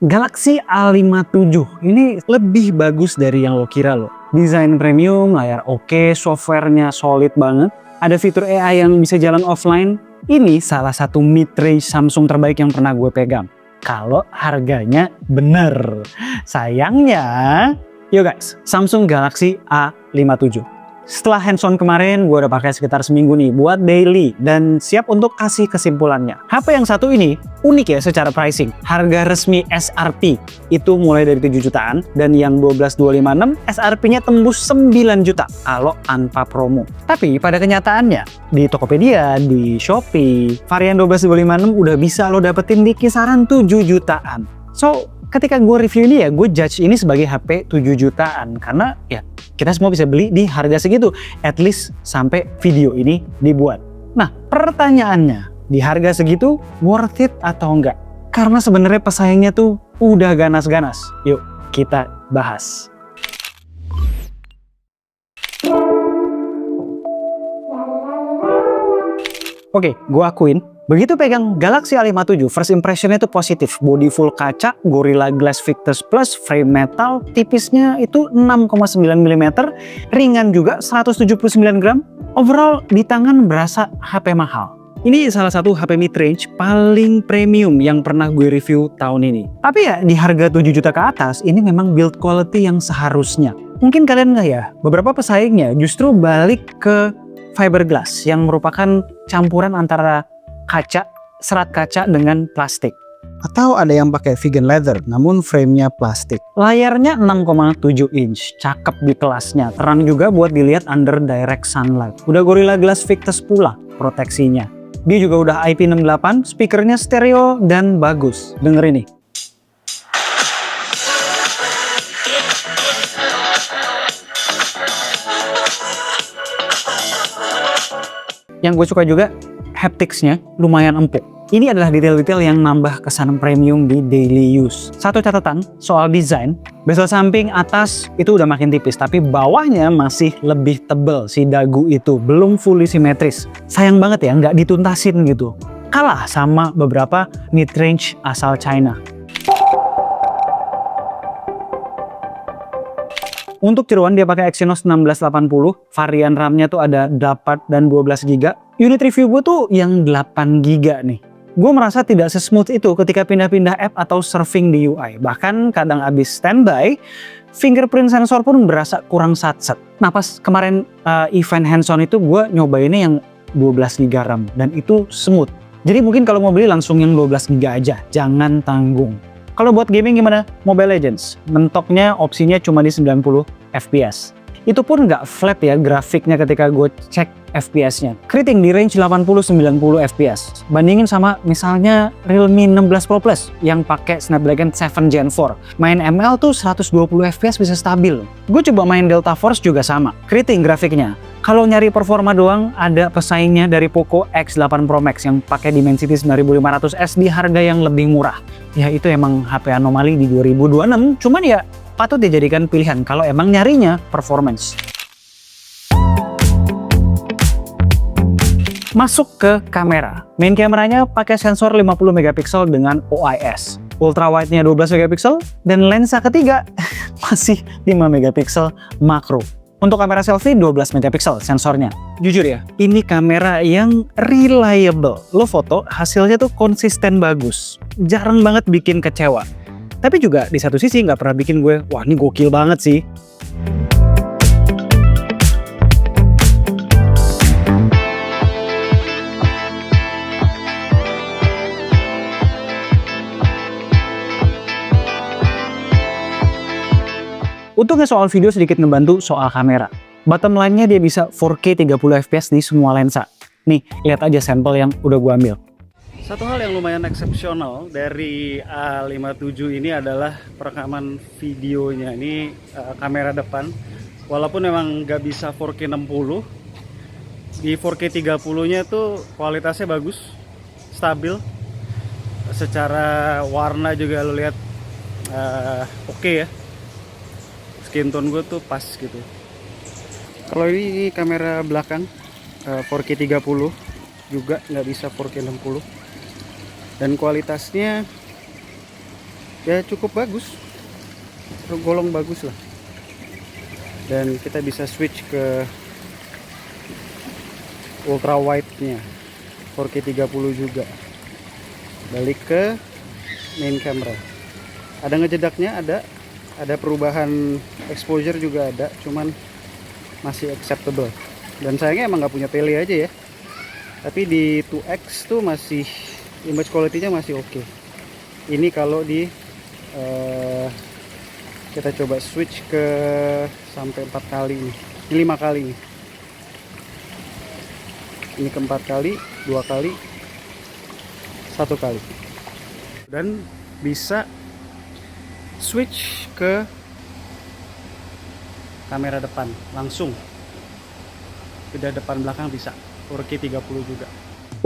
Galaxy A57 ini lebih bagus dari yang lo kira loh. Desain premium, layar oke, softwarenya solid banget. Ada fitur AI yang bisa jalan offline. Ini salah satu mid-range Samsung terbaik yang pernah gue pegang. Kalau harganya bener. Sayangnya, yuk guys, Samsung Galaxy A57. Setelah hands-on kemarin, gue udah pakai sekitar seminggu nih buat daily dan siap untuk kasih kesimpulannya. HP yang satu ini unik ya secara pricing. Harga resmi SRP itu mulai dari 7 jutaan dan yang 12256 SRP-nya tembus 9 juta kalau tanpa promo. Tapi pada kenyataannya di Tokopedia, di Shopee, varian 12256 udah bisa lo dapetin di kisaran 7 jutaan. So, ketika gue review ini ya, gue judge ini sebagai HP 7 jutaan karena ya kita semua bisa beli di harga segitu, at least sampai video ini dibuat. Nah, pertanyaannya, di harga segitu worth it atau enggak? Karena sebenarnya pesaingnya tuh udah ganas-ganas. Yuk, kita bahas. Oke, gue akuin, begitu pegang Galaxy A57, first impressionnya itu positif. Body full kaca, Gorilla Glass Victus Plus, frame metal, tipisnya itu 6,9 mm, ringan juga 179 gram. Overall di tangan berasa HP mahal. Ini salah satu HP mid-range paling premium yang pernah gue review tahun ini. Tapi ya di harga 7 juta ke atas, ini memang build quality yang seharusnya. Mungkin kalian nggak ya, beberapa pesaingnya justru balik ke fiberglass yang merupakan campuran antara kaca, serat kaca dengan plastik. Atau ada yang pakai vegan leather namun framenya plastik. Layarnya 6,7 inch, cakep di kelasnya. Terang juga buat dilihat under direct sunlight. Udah Gorilla Glass Victus pula proteksinya. Dia juga udah IP68, speakernya stereo dan bagus. Denger ini. Yang gue suka juga haptics-nya lumayan empuk. Ini adalah detail-detail yang nambah kesan premium di daily use. Satu catatan soal desain, bezel samping atas itu udah makin tipis, tapi bawahnya masih lebih tebel si dagu itu, belum fully simetris. Sayang banget ya, nggak dituntasin gitu. Kalah sama beberapa mid-range asal China. Untuk tiruan dia pakai Exynos 1680, varian RAM-nya tuh ada 8 dan 12 GB. Unit review gue tuh yang 8 GB nih. Gue merasa tidak sesmooth itu ketika pindah-pindah app atau surfing di UI. Bahkan kadang abis standby, fingerprint sensor pun berasa kurang satset. Nah pas kemarin event hands-on itu gue nyobainnya yang 12 GB RAM dan itu smooth. Jadi mungkin kalau mau beli langsung yang 12 GB aja, jangan tanggung. Kalau buat gaming gimana? Mobile Legends. Mentoknya opsinya cuma di 90 FPS. Itu pun nggak flat ya grafiknya ketika gue cek FPS-nya. Keriting di range 80-90 FPS. Bandingin sama misalnya Realme 16 Pro Plus yang pakai Snapdragon 7 Gen 4. Main ML tuh 120 FPS bisa stabil. Gue coba main Delta Force juga sama. Keriting grafiknya. Kalau nyari performa doang, ada pesaingnya dari Poco X8 Pro Max yang pakai Dimensity 9500S di harga yang lebih murah. Ya itu emang HP anomali di 2026, cuman ya patut dijadikan pilihan kalau emang nyarinya performance. Masuk ke kamera. Main kameranya pakai sensor 50 megapiksel dengan OIS. Ultra wide-nya 12 megapiksel dan lensa ketiga masih 5 megapiksel makro. Untuk kamera selfie 12 megapiksel sensornya. Jujur ya, ini kamera yang reliable. Lo foto, hasilnya tuh konsisten bagus. Jarang banget bikin kecewa. Tapi juga di satu sisi nggak pernah bikin gue, wah ini gokil banget sih. Untungnya soal video sedikit ngebantu soal kamera. Bottom line-nya dia bisa 4K 30 fps di semua lensa. Nih, lihat aja sampel yang udah gue ambil. Satu hal yang lumayan eksepsional dari A57 ini adalah perekaman videonya. Ini kamera depan, walaupun memang nggak bisa 4K 60, di 4K 30-nya tuh kualitasnya bagus, stabil. Secara warna juga lo lihat oke ya. Skin tone gue tuh pas gitu. Kalau ini kamera belakang 4K 30 juga nggak bisa 4K 60 dan kualitasnya ya cukup bagus, tergolong bagus lah. Dan kita bisa switch ke ultra wide nya 4K 30 juga. Balik ke main camera, ada ngejedaknya, ada perubahan exposure juga ada, cuman masih acceptable. Dan sayangnya emang nggak punya tele aja ya, tapi di 2X tuh masih image quality-nya masih oke. Ini kalau di kita coba switch ke sampai 4 kali nih, ini 5 kali nih, ini ke 4 kali, 2 kali, 1 kali, dan bisa switch ke kamera depan langsung, udah depan belakang bisa 4K 30 juga.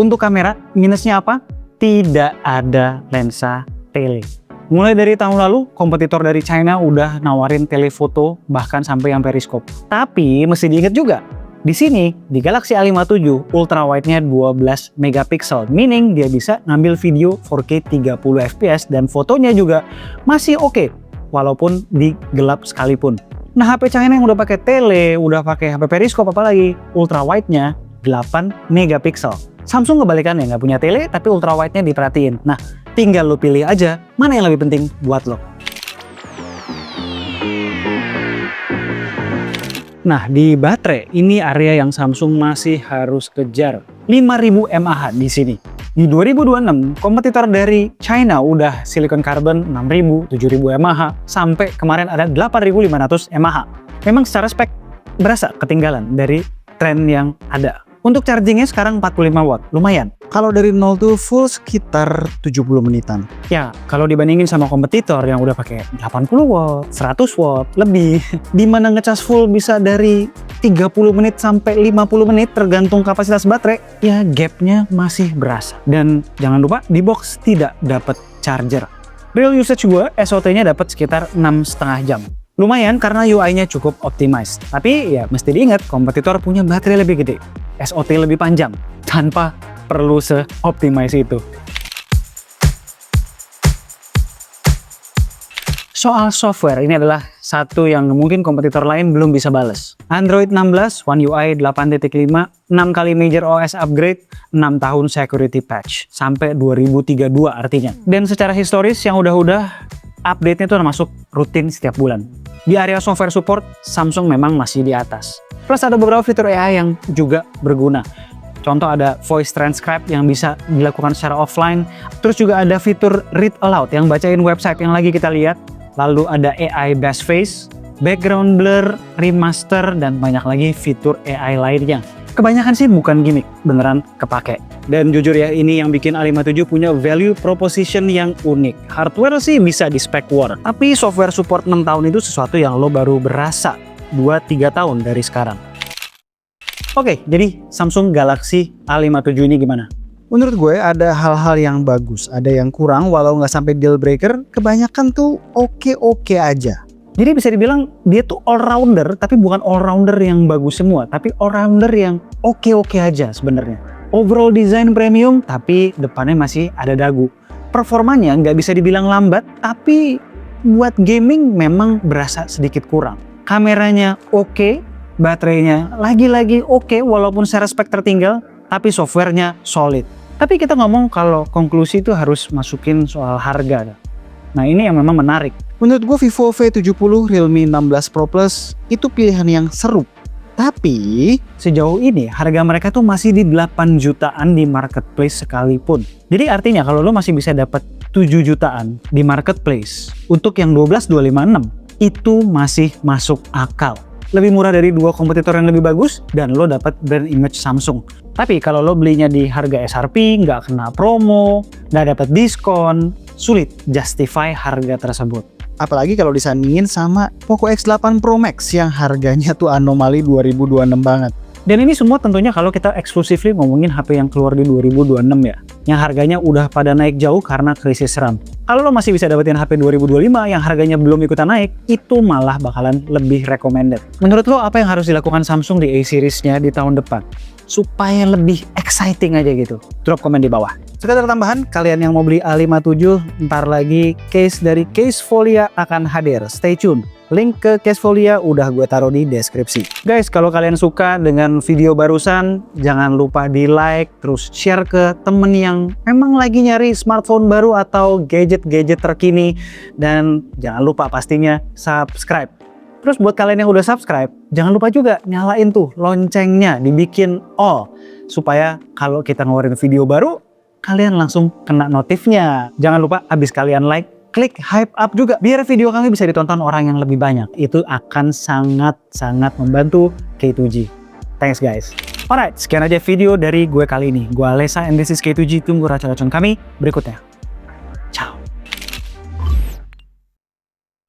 Untuk kamera minusnya apa? Tidak ada lensa tele. Mulai dari tahun lalu, kompetitor dari China udah nawarin telefoto bahkan sampai yang periskop. Tapi mesti diingat juga, di sini di Galaxy A57 ultra wide-nya 12 megapiksel, meaning dia bisa ngambil video 4K 30 fps dan fotonya juga masih oke walaupun di gelap sekalipun. Nah, HP China yang udah pakai tele, udah pakai HP periskop apalagi, ultra wide-nya 8 megapiksel. Samsung kebalikannya, nggak punya tele tapi ultra wide-nya diperhatiin. Nah, tinggal lo pilih aja mana yang lebih penting buat lo. Nah, di baterai ini area yang Samsung masih harus kejar. 5000 mAh di sini. Di 2026, kompetitor dari China udah silicon carbon 6000, 7000 mAh, sampai kemarin ada 8500 mAh. Memang secara spek berasa ketinggalan dari tren yang ada. Untuk chargingnya sekarang 45 watt, lumayan. Kalau dari 0 tuh full sekitar 70 menitan. Ya, kalau dibandingin sama kompetitor yang udah pakai 80 watt, 100 watt, lebih. Dimana ngecas full bisa dari 30 menit sampai 50 menit tergantung kapasitas baterai, ya gapnya masih berasa. Dan jangan lupa di box tidak dapat charger. Real usage gue, SOT-nya dapat sekitar 6,5 jam. Lumayan karena UI-nya cukup optimized. Tapi ya mesti diingat, kompetitor punya baterai lebih gede, SOT lebih panjang, tanpa perlu se-optimize itu. Soal software, ini adalah satu yang mungkin kompetitor lain belum bisa bales. Android 16, One UI 8.5, 6 kali major OS upgrade, 6 tahun security patch, sampai 2032 artinya. Dan secara historis yang udah-udah, update-nya tuh masuk rutin setiap bulan. Di area software support, Samsung memang masih di atas. Plus ada beberapa fitur AI yang juga berguna. Contoh ada voice transcribe yang bisa dilakukan secara offline. Terus juga ada fitur read aloud yang bacain website yang lagi kita lihat. Lalu ada AI best face, background blur, remaster, dan banyak lagi fitur AI lainnya. Kebanyakan sih bukan gimmick, beneran kepake. Dan jujur ya, ini yang bikin A57 punya value proposition yang unik. Hardware sih bisa di spec war, tapi software support 6 tahun itu sesuatu yang lo baru berasa 2-3 tahun dari sekarang. Oke, jadi Samsung Galaxy A57 ini gimana? Menurut gue ada hal-hal yang bagus, ada yang kurang walau nggak sampai deal breaker, kebanyakan tuh oke-oke aja. Jadi bisa dibilang dia tuh all-rounder, tapi bukan all-rounder yang bagus semua, tapi all-rounder yang oke-oke aja sebenarnya. Overall design premium, tapi depannya masih ada dagu. Performanya nggak bisa dibilang lambat, tapi buat gaming memang berasa sedikit kurang. Kameranya oke, baterainya lagi-lagi oke, walaupun secara spek tertinggal, tapi softwarenya solid. Tapi kita ngomong kalau konklusi itu harus masukin soal harga. Nah, ini yang memang menarik. Menurut gue Vivo V70, Realme 16 Pro Plus itu pilihan yang seru. Tapi sejauh ini harga mereka tuh masih di 8 jutaan di marketplace sekalipun. Jadi artinya kalau lo masih bisa dapat 7 jutaan di marketplace untuk yang 12256 itu masih masuk akal. Lebih murah dari dua kompetitor yang lebih bagus dan lo dapat brand image Samsung. Tapi kalau lo belinya di harga SRP, nggak kena promo, nggak dapat diskon, sulit justify harga tersebut. Apalagi kalau disandingin sama Poco X8 Pro Max yang harganya tuh anomali 2026 banget. Dan ini semua tentunya kalau kita eksklusifly ngomongin HP yang keluar di 2026 ya. Yang harganya udah pada naik jauh karena krisis RAM. Kalau lo masih bisa dapetin HP 2025 yang harganya belum ikutan naik, itu malah bakalan lebih recommended. Menurut lo apa yang harus dilakukan Samsung di A-Series-nya di tahun depan? supaya lebih exciting aja gitu. Drop komen di bawah. Sekedar tambahan, kalian yang mau beli A57, ntar lagi case dari Casefolia akan hadir. Stay tune. Link ke Casefolia udah gue taruh di deskripsi. Guys, kalau kalian suka dengan video barusan, jangan lupa di like, terus share ke temen yang memang lagi nyari smartphone baru atau gadget-gadget terkini. Dan jangan lupa pastinya subscribe. Terus buat kalian yang udah subscribe, jangan lupa juga nyalain tuh loncengnya, dibikin all. Supaya kalau kita ngeluarin video baru, kalian langsung kena notifnya. Jangan lupa abis kalian like, klik hype up juga. Biar video kami bisa ditonton orang yang lebih banyak. Itu akan sangat-sangat membantu K2G. Thanks guys. Alright, sekian aja video dari gue kali ini. Gue Alessa and this is K2G. Tunggu racun-racun kami berikutnya.